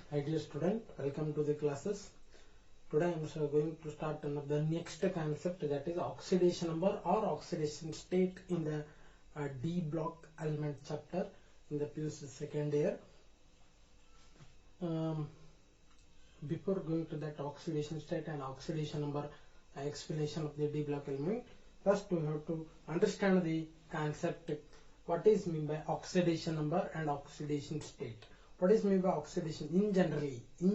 Hi dear student, welcome to the classes. Today I am going to start the next concept, that is oxidation number or oxidation state in the D block element chapter in the PUC second year. Before going to that oxidation state and oxidation number explanation of the D block element, first we have to understand the concept. What is meant by oxidation number and oxidation state? What is meant by oxidation in generally I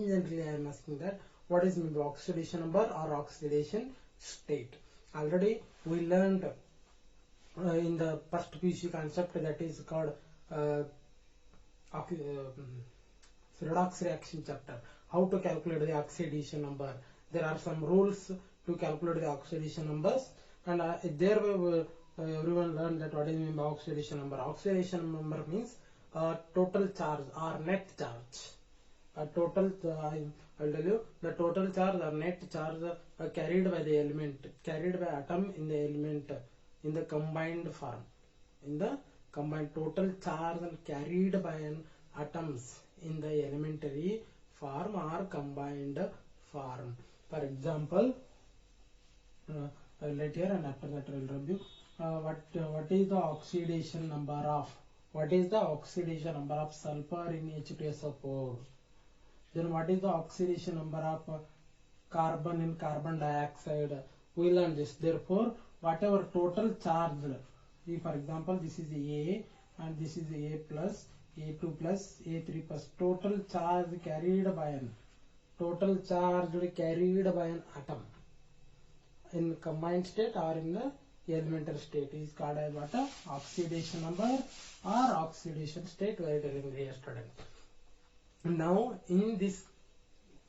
am asking that what is meant by oxidation number or oxidation state? Already we learned in the first PUC concept, that is called redox reaction chapter, how to calculate the oxidation number. There are some rules to calculate the oxidation numbers, and there everyone learned that what is meant by oxidation number. Oxidation number means total charge or net charge. Total I'll tell you the total charge or net charge carried by the element, carried by atom in the element in the combined form. In the combined total charge carried by an atoms in the elementary form or combined form. For example, I will write here and after that I will review. What is the oxidation number of sulfur in H2SO4? Then what is the oxidation number of carbon in carbon dioxide? We learn this. Therefore, whatever total charge, if for example this is A and this is A plus, A2 plus, A3 plus, total charge carried by an atom in combined state or in the elementary state is called as what? Oxidation number or oxidation state. We are telling the student. Now in this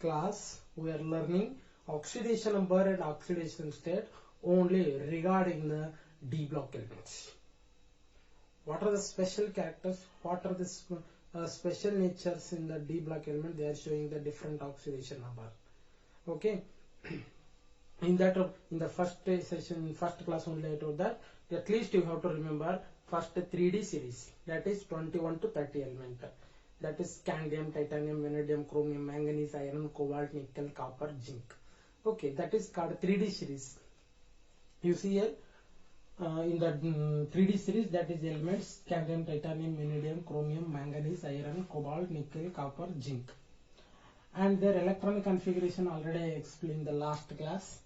class we are learning oxidation number and oxidation state only regarding the D block elements. What are the special characters? What are the special natures in the D block element? They are showing the different oxidation number. Okay. In the first session, first class only I told that at least you have to remember first 3D series, that is 21 to 30 element, that is scandium, titanium, vanadium, chromium, manganese, iron, cobalt, nickel, copper, zinc. Okay, that is called 3D series. You see here in the 3D series, that is elements scandium, titanium, vanadium, chromium, manganese, iron, cobalt, nickel, copper, zinc, and their electronic configuration already I explained the last class.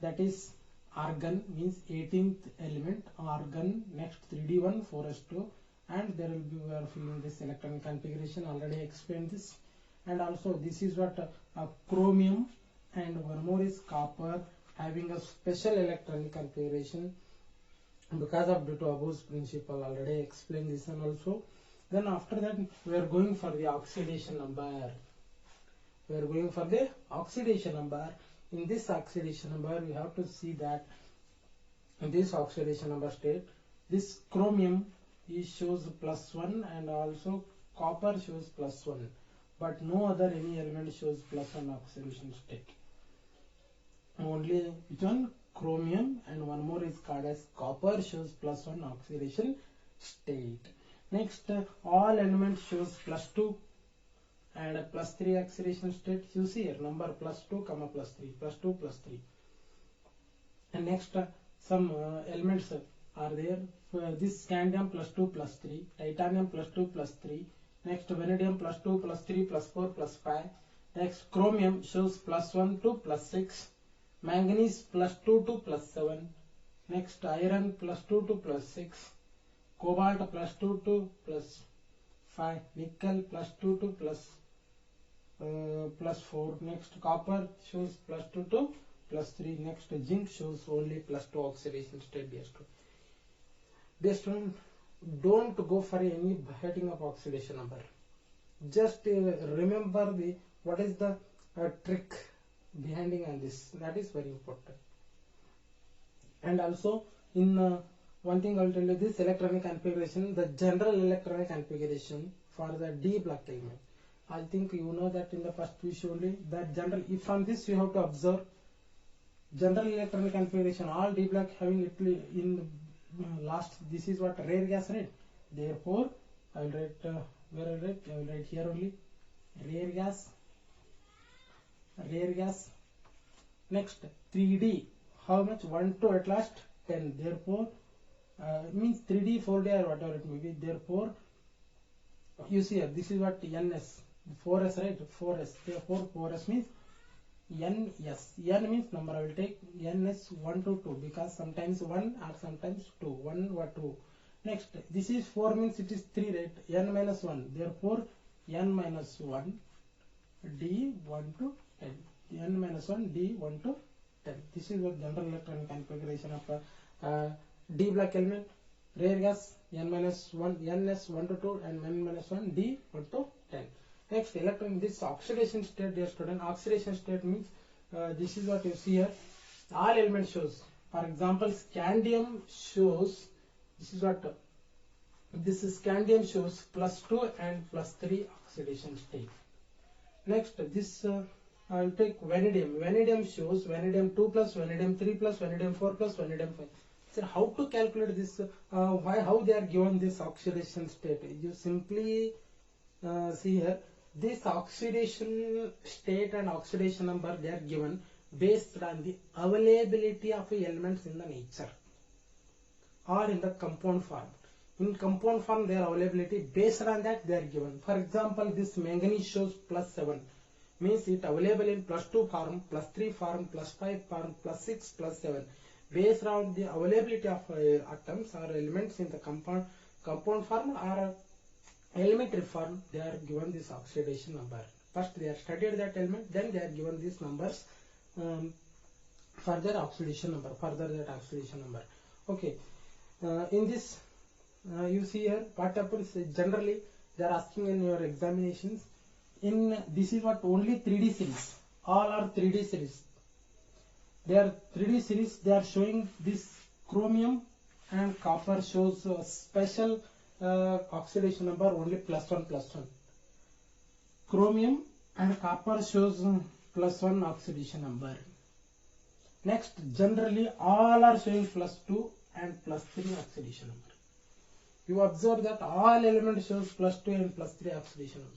That is argon means 18th element, argon, next 3D one 4s2, and there will be, we are filling this electronic configuration, already explained this. And also this is what chromium, and one more is copper, having a special electronic configuration because of due to Abo's principle, already explained this one also. Then after that we are going for the oxidation number. In this oxidation number we have to see that in this oxidation number state, this chromium shows +1 and also copper shows +1, but no other any element shows +1 oxidation state. Only which one? Chromium, and one more is called as copper shows +1 oxidation state. Next, all elements shows +2 and +3 oxidation state. You see here number +2, +3, +2, +3. And next some elements are there. This scandium +2, +3, titanium +2, +3. Next vanadium +2, +3, +4, +5. Next chromium shows +1 to +6. Manganese +2 to +7. Next iron +2 to +6. Cobalt +2 to +5. Nickel +2 to +4. Next copper shows +2 to +3. Next zinc shows only +2 oxidation state. Dear student, don't go for any heading of oxidation number. Just remember what is the trick behind on this. That is very important. And also in one thing I will tell you, this electronic configuration, the general electronic configuration for the D block element. I think you know that in the first PUC only, that general, if from this you have to observe general electronic configuration, all D block having it in last, this is what rare gas, right? Therefore I will write where I will write here only rare gas. Next 3D, how much? 1 to at last 10. Therefore, means 3D, 4D or whatever it may be. Therefore, you see here, this is what NS, 4S, right? 4S. Therefore, 4S means NS. N means number. I will take NS 1 to 2 because sometimes 1 or sometimes 2. 1 or 2. Next, this is 4 means it is 3, right? N minus 1. Therefore, N minus 1 D 1 to 10. N minus 1 D 1 to 10. This is the general electronic configuration of D block element. Rare gas N minus 1, NS 1 to 2 and N minus 1 D 1 to 10. Next, electron, this oxidation state, dear student. Oxidation state means this is what you see here. All elements shows. For example, scandium shows, this is what this is scandium shows +2 and +3 oxidation state. Next, this I will take vanadium. Vanadium shows vanadium 2 plus, vanadium 3 plus, vanadium 4 plus, vanadium 5. So how to calculate this? How they are given this oxidation state? You simply see here. This oxidation state and oxidation number, they are given based on the availability of elements in the nature or in the compound form. In compound form, their availability, based on that they are given. For example, this manganese shows +7, means it available in +2 form, +3 form, +5 form, +6, +7. Based on the availability of atoms or elements in the compound form or elementary form, they are given this oxidation number. First they are studied that element, then they are given these numbers, further oxidation number, Okay, in this you see here what happens. Generally they are asking in your examinations, in this is what only 3D series, all are 3D series. They are 3D series, they are showing this chromium and copper shows a special oxidation number only +1. Chromium and copper shows +1 oxidation number. Next, generally all are showing +2 and +3 oxidation number. You observe that all elements shows +2 and +3 oxidation number.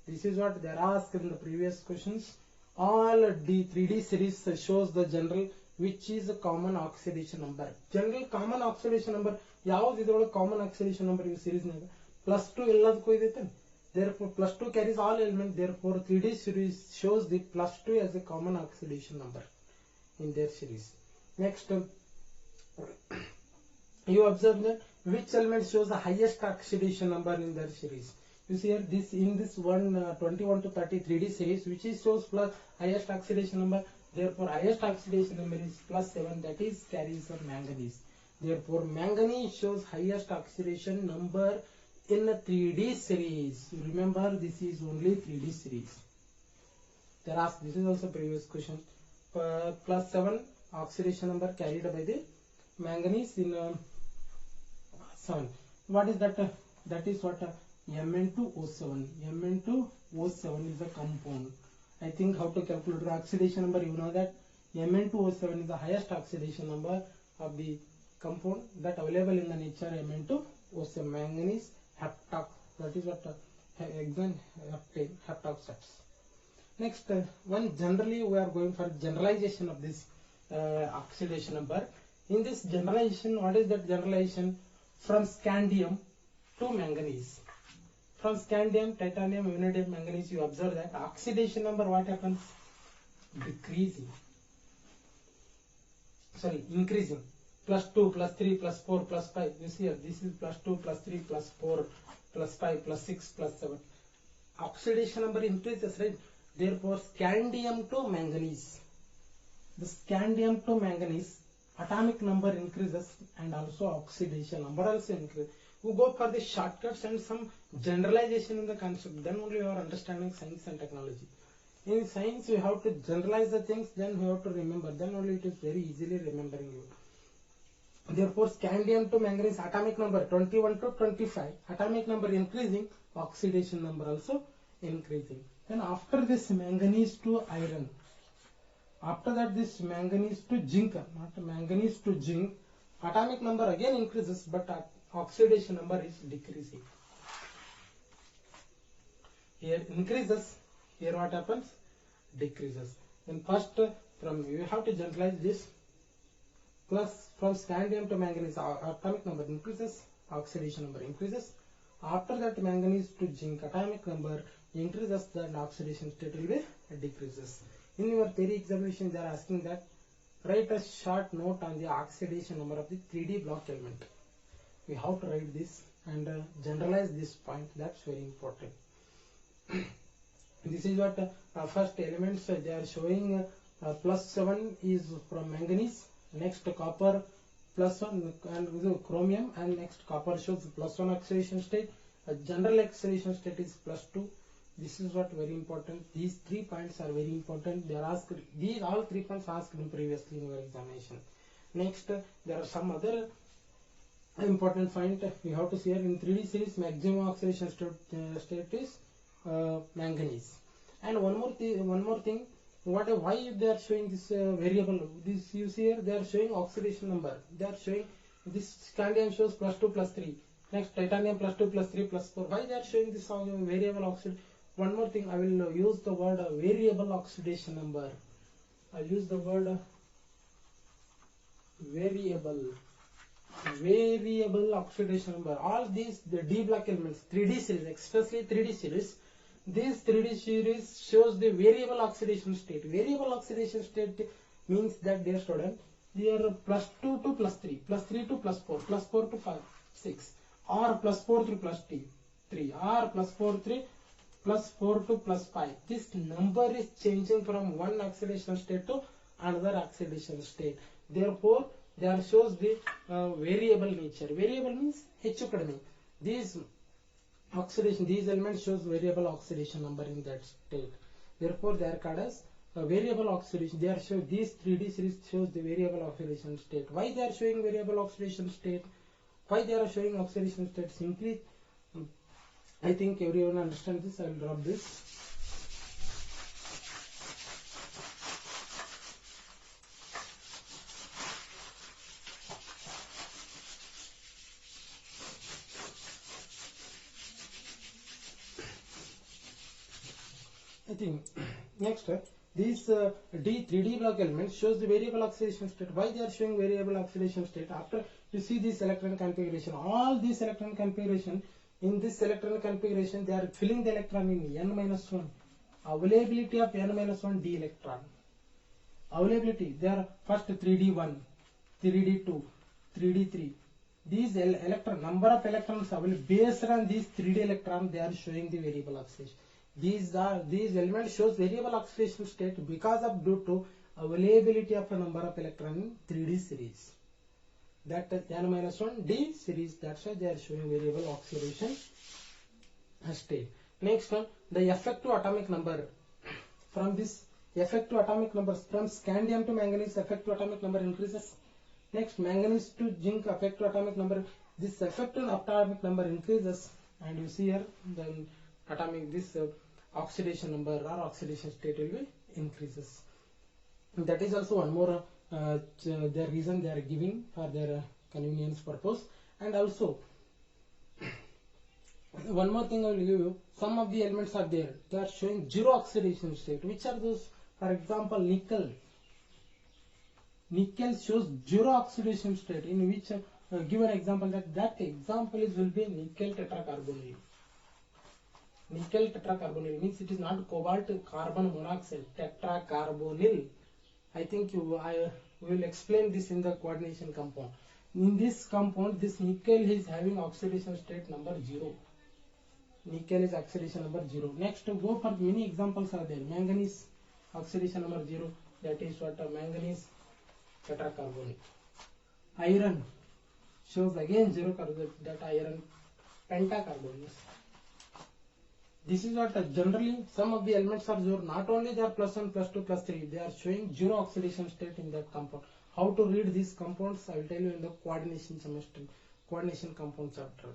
This is what they are asked in the previous questions. All D3D series shows the general, which is a common oxidation number. General common oxidation number, ಯಾವುದು ಇದರೊಳಗೆ common oxidation number in series ನಾಗ +2 ಎಲ್ಲದಕ್ಕೂ ಇದೈತೆ. Therefore +2 carries all elements. Therefore 3D series shows the +2 as a common oxidation number in their series. Next, you observe that which element shows the highest oxidation number in their series. You see here, this in this 21 to 30 3D series, which is shows highest oxidation number. Therefore highest oxidation number is +7, that is carries of manganese. Therefore manganese shows highest oxidation number in a 3D series. Remember, this is only 3D series. They are asked, this is also previous question. +7 oxidation number carried by the manganese in 7. What is that? That is what Mn2O7. Mn2O7 is a compound. I think how to calculate the oxidation number, you know that Mn2O7 is the highest oxidation number of the compound that available in the nature. Mn2O7, manganese heptox, that is what heptoxide. Next, one generally we are going for generalization of this oxidation number. In this generalization, what is that generalization? From scandium to manganese. From scandium, titanium, vanadium, manganese, you observe that oxidation number, what happens? Decreasing. Sorry, increasing. +2, +3, +4, +5. You see here, this is +2, +3, +4, +5, +6, +7. Oxidation number increases, right? Therefore, scandium to manganese. The scandium to manganese atomic number increases and also oxidation number also increases. We go for the shortcuts and some generalization in the concept. Then only you are understanding science and technology. In science, you have to generalize the things, then you have to remember. Then only it is very easily remembering you. Therefore, scandium to manganese atomic number 21 to 25. Atomic number increasing, oxidation number also increasing. Then after this, manganese to iron. After that, this manganese to zinc, not manganese to zinc, atomic number again increases, but oxidation number is decreasing. Here increases, Here what happens? Decreases. Then first from you have to generalize this. Plus from scandium to manganese, atomic number increases, oxidation number increases. After that, manganese to zinc, atomic number increases, then oxidation state will be decreases. In your theory examination, they are asking that write a short note on the oxidation number of the 3D block element. We have to write this and generalize this point. That's very important. This is what first elements they are showing. +7 is from manganese, next copper +1 and chromium, and next copper shows +1 oxidation state. General oxidation state is +2. This is what very important. These 3 points are very important. They are asked. These all 3 points asked previously in your examination. Next, there are some other important point we have to see here. In 3D series, maximum oxidation state is manganese. And one more thing. Why they are showing this variable? This you see here, they are showing oxidation number. They are showing this scandium shows +2 +3. Next, titanium +2 +3 +4. Why they are showing this variable oxidation? One more thing, I will use the word variable oxidation number. I use the word variable oxidation number. All these the D block elements, 3D series, especially 3D series. This 3D series shows the variable oxidation state. Variable oxidation state means that, dear student, they are +2 to +3, +3 to +4, +4 to 5, 6, or +4 to +3, or +4 to +5. This number is changing from one oxidation state to another oxidation state. Therefore, there shows the variable nature. Variable means ಹೆಚ್ಚು ಕಡಿಮೆ. These elements shows variable oxidation number in that state. Therefore, they are called as variable oxidation. They are showing these 3D series shows the variable oxidation state. Why they are showing variable oxidation state? Why they are showing oxidation state? Simply, I think everyone understands this. I will drop this. I think next these 3D block elements shows the variable oxidation state. Why they are showing variable oxidation state? After you see this electron configuration, all this electron configuration, in this electron configuration they are filling the electron in n-1. Availability of n-1 d electron. Availability, they are first 3d1, 3d2, 3d3. These electron number of electrons available based on these 3D electron, they are showing the variable oxidation. These elements shows variable oxidation state because of due to availability of a number of electron in 3D series. That n-1 d series. That's why they are showing variable oxidation state. Next one, the effective atomic number. From this effective atomic numbers, from scandium to manganese, effective atomic number increases. Next, manganese to zinc, effective atomic number. This effective atomic number increases, and you see here then atomic oxidation number or oxidation state will be increases. That is also one more the reason they are giving for their convenience purpose. And also one more thing I will give you. Some of the elements are there. They are showing zero oxidation state. Which are those? For example, nickel. Nickel shows zero oxidation state. In which give an example. That example will be nickel tetracarbonyl. Nickel tetracarbonyl means it is not cobalt carbon monoxide. Tetracarbonyl. I think we will explain this in the coordination compound. In this compound, this nickel is having oxidation state number 0. Nickel is oxidation number 0. Next, to go for many examples are there. Manganese oxidation number 0. That is what manganese tetracarbonyl. Iron shows again 0. That iron pentacarbonyl. This is what generally some of the elements are 0. Not only they are +1, +2, +3. They are showing 0 oxidation state in that compound. How to read these compounds? I will tell you in the coordination semester, coordination compound chapter.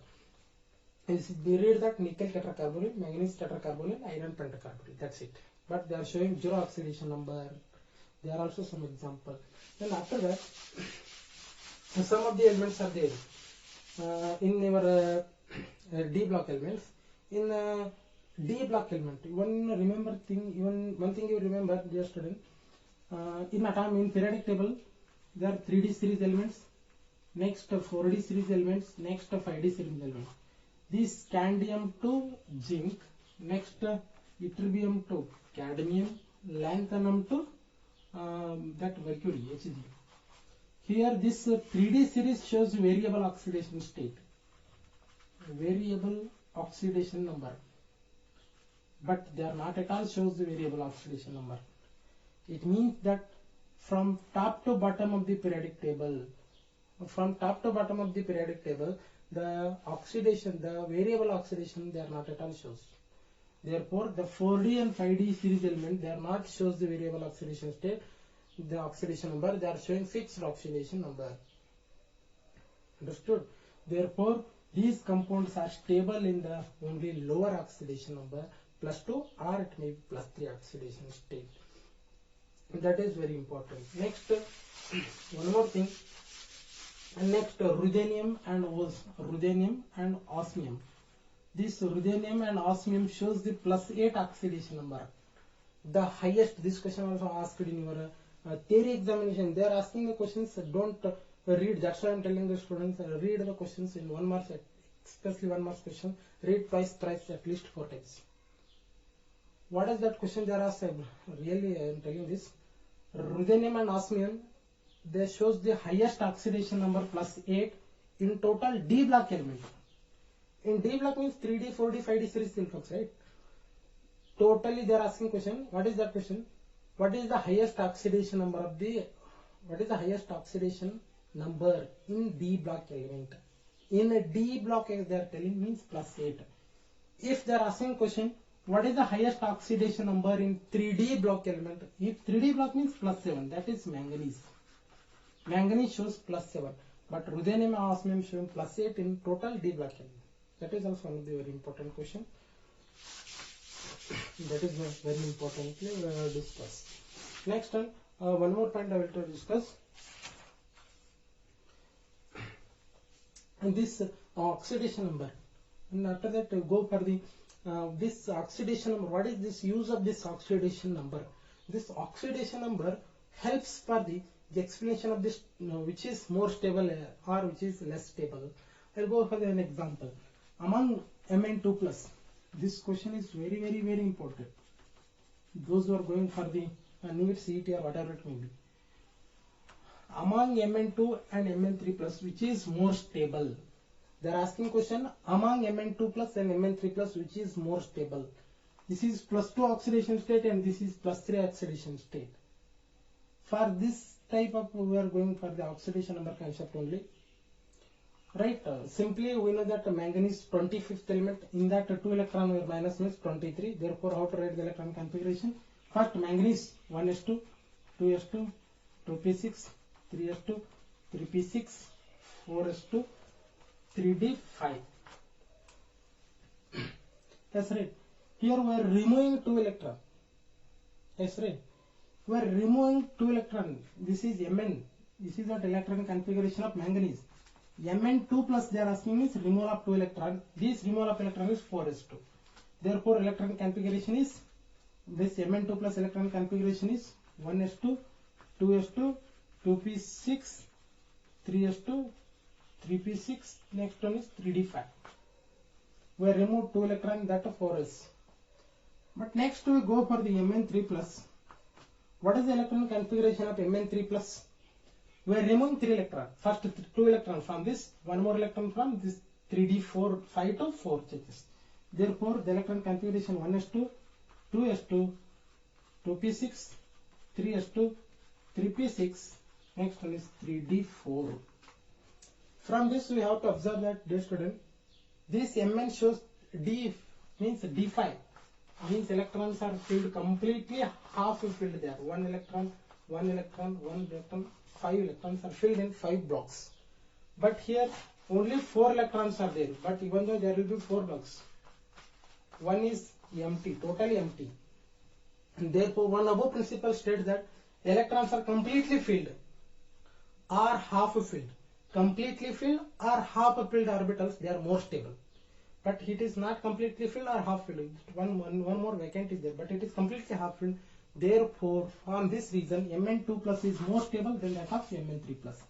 They read that nickel tetracarbonyl, manganese tetracarbonyl, iron pentacarbonyl. That's it. But they are showing 0 oxidation number. There are also some example. Then after that, some of the elements are there in our D block elements. In D block element. One thing you remember, dear student, in periodic table, there are 3D series elements, next 4D series elements, next 5D series elements. This scandium to zinc, next ytterbium to cadmium, lanthanum to that mercury, Hg. Here this 3D series shows variable oxidation state, variable oxidation number, but they are not at all shows the variable oxidation number. It means that from top to bottom of the periodic table, the oxidation, the variable oxidation, they are not at all shows. Therefore, the 4D and 5D series element, they are not shows the variable oxidation state, the oxidation number, they are showing fixed oxidation number. Understood? Therefore, these compounds are stable in the only lower oxidation number, +2, or it may be +3 oxidation state. That is very important. Next, one more thing. Next, ruthenium and osmium. This ruthenium and osmium shows the +8 oxidation number. The highest. This question also asked in your theory examination. They are asking the questions. Don't read. That's why I am telling the students, read the questions in 1 mark, especially 1 mark question. Read twice, thrice, at least 4 times. What is that question they are asked? Really, I am telling this. Ruthenium and osmium, they shows the highest oxidation number +8 in total D block element. In D block means 3D, 4D, 5D series folks, right? Totally they are asking question. What is that question? What is the highest oxidation number of the, what is the highest oxidation number in D block element? In a D block they are telling means +8. If they are asking question, what is the highest oxidation number in 3D block element? If 3D block means +7, that is manganese. Manganese shows +7, but ruthenium and osmium showing +8 in total D block element. That is also one of the very important question. That is very importantly discussed. Next one, one more point I will to discuss. And this oxidation number. And after that, go for the this oxidation number. What is this use of this oxidation number? This oxidation number helps for the explanation of this, which is more stable or which is less stable. I will go for an example. Among Mn2+, this question is very, very, very important. Those who are going for the NEET, CET or whatever it may be. Among Mn2 and Mn3+, which is more stable? They are asking question among Mn2+ and Mn3+, which is more stable. This is +2 oxidation state and this is +3 oxidation state. For this type of, we are going for the oxidation number concept only. Right, simply we know that manganese 25th element, in that 2 electron were minus means 23. Therefore, how to write the electron configuration? First, manganese 1s2, 2s2, 2p6, 3s2, 3p6, 4s2, 3d5. That's right. Here we are removing 2 electron. That's right. We are removing 2 electron. This is Mn. This is what electron configuration of manganese. Mn2+ they are asking is removal of 2 electron. This removal of electron is 4s2. Therefore, electron configuration is, this Mn2+ electron configuration is 1s2, 2s2, 2p6, 3s2, 3p6. Next one is 3d5. We remove 2 electron, that of 4s. But next we go for the Mn3+. What is the electron configuration of Mn3+? We are removing 3 electrons. First 2 electrons from this, 1 more electron from this 3d4, 5 to 4 changes. Therefore, the electron configuration 1s2, 2s2, 2p6, 3s2, 3p6. Next one is 3d4. From this, we have to observe that, dear student, this Mn shows D means d5. Means electrons are filled completely, half filled there. 1 electron, 1 electron, 1 electron. 5 electrons are filled in 5 blocks. But here only 4 electrons are there. But even though there will be 4 blocks, one is empty, totally empty. And therefore, one above principle states that electrons are completely filled or half filled. Completely filled or half filled orbitals, they are more stable. but it is not completely filled or half filled. One more vacant is there, but it is completely half filled. Therefore, from this reason, Mn2 plus is more stable than that of Mn3 plus.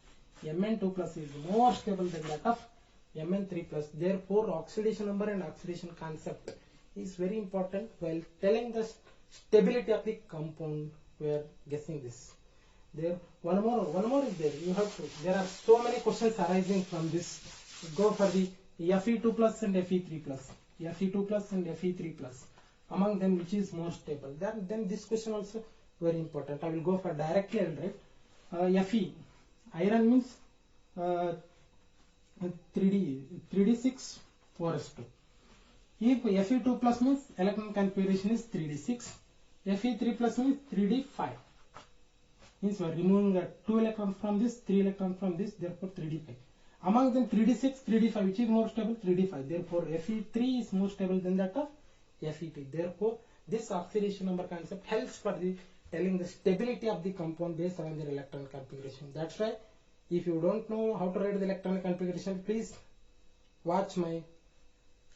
Mn2 plus is more stable than that of Mn3 plus. Therefore, oxidation number and oxidation concept is very important while telling the stability of the compound. We are guessing this. There, one more is there. You have to. There are so many questions arising from this. Go for the Fe2 plus and Fe3 plus. Fe2 plus and Fe3 plus. Among them, which is more stable? Then this question also very important. I will go for directly. I will write Fe. Iron means 3d6 4s2. If Fe2 plus means electron configuration is 3d6. Fe3 plus means 3d5. Means we are removing 2 electrons from this, 3 electrons from this, therefore 3d5. Among them 3d6, 3d5, which is more stable? 3d5. Therefore Fe3 is more stable than that of Fe2. Therefore this oxidation number concept helps for the telling the stability of the compound based on their electron configuration. That's why if you don't know how to write the electron configuration, please watch my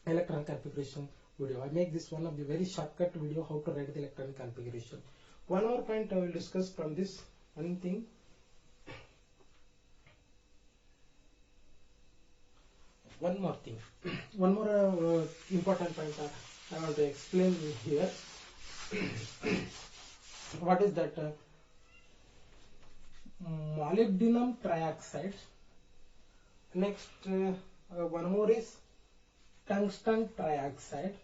electron configuration video. I make this one of the very shortcut video how to write the electron configuration. One more point I will discuss from this one thing. One more thing. One more important point I want to explain here. What is that? Molybdenum trioxide. Next, one more is tungsten trioxide.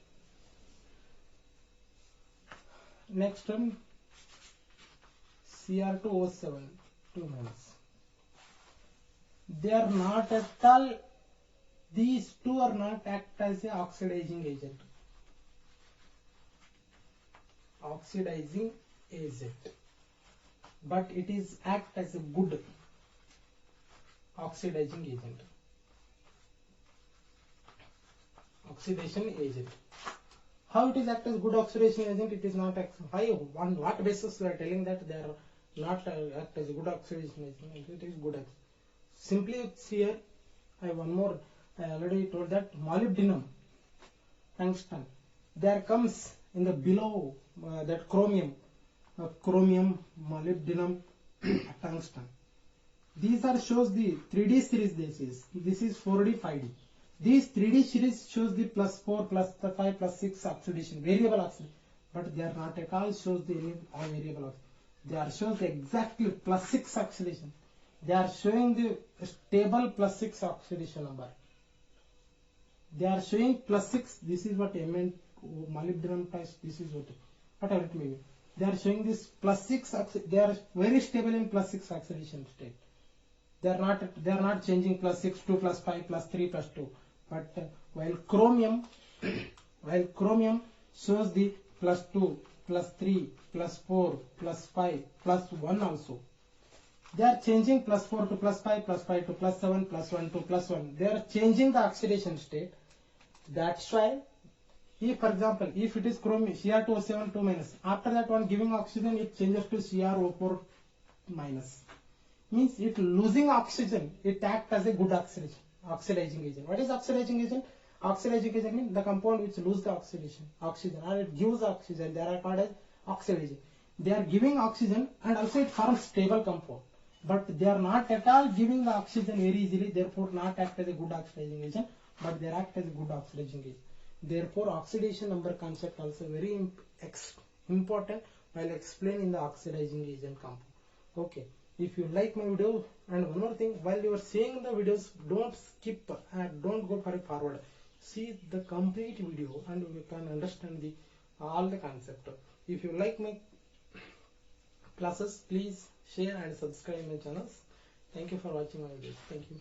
Next one, Cr2O7 2 minus. They are not at all. These two are not act as a oxidizing agent. Oxidizing agent, but it is act as a good oxidizing agent. Oxidation agent. How it is act as good oxidation agent? It is not act. Why? On what basis we are telling that they are not act as a good oxidation agent? It is good. Simply here, I have one more. I already told that molybdenum, tungsten. There comes in the below that chromium, molybdenum, tungsten. These are shows the 3D series. This is 4D, 5D. These 3D series shows the +4, +5, +6 oxidation, variable oxidation, but they are not at all shows the all variable oxidation. They are shows exactly +6 oxidation. They are showing the stable +6 oxidation number. They are showing +6. This is what Mn molybdenum type. This is whatever it may be. They are showing this +6. They are very stable in +6 oxidation state. They are not changing +6 to +5 +3 +2. But while chromium shows the +2 +3 +4 +5 +1 also. They are changing +4 to +5 +5 to +7 +1 to +1. They are changing the oxidation state. That's why, if for example, if it is chromium Cr2O7 2 minus, after that one giving oxygen, it changes to CrO4 minus. Means it losing oxygen, it acts as a good oxidizing agent. What is oxidizing agent? Oxidizing agent means the compound which lose the oxidation, or it gives oxygen. They are called as oxidizing. They are giving oxygen and also it forms stable compound. But they are not at all giving the oxygen very easily, therefore not act as a good oxidizing agent, but they act as a good oxidizing agent. Therefore oxidation number concept also very important while explaining the oxidizing agent compound. Okay, if you like my video, and one more thing, while you are seeing the videos, don't skip and don't go for a forward. See the complete video and you can understand all the concept. If you like my classes, please share and subscribe my channels. Thank you for watching my videos. Thank you.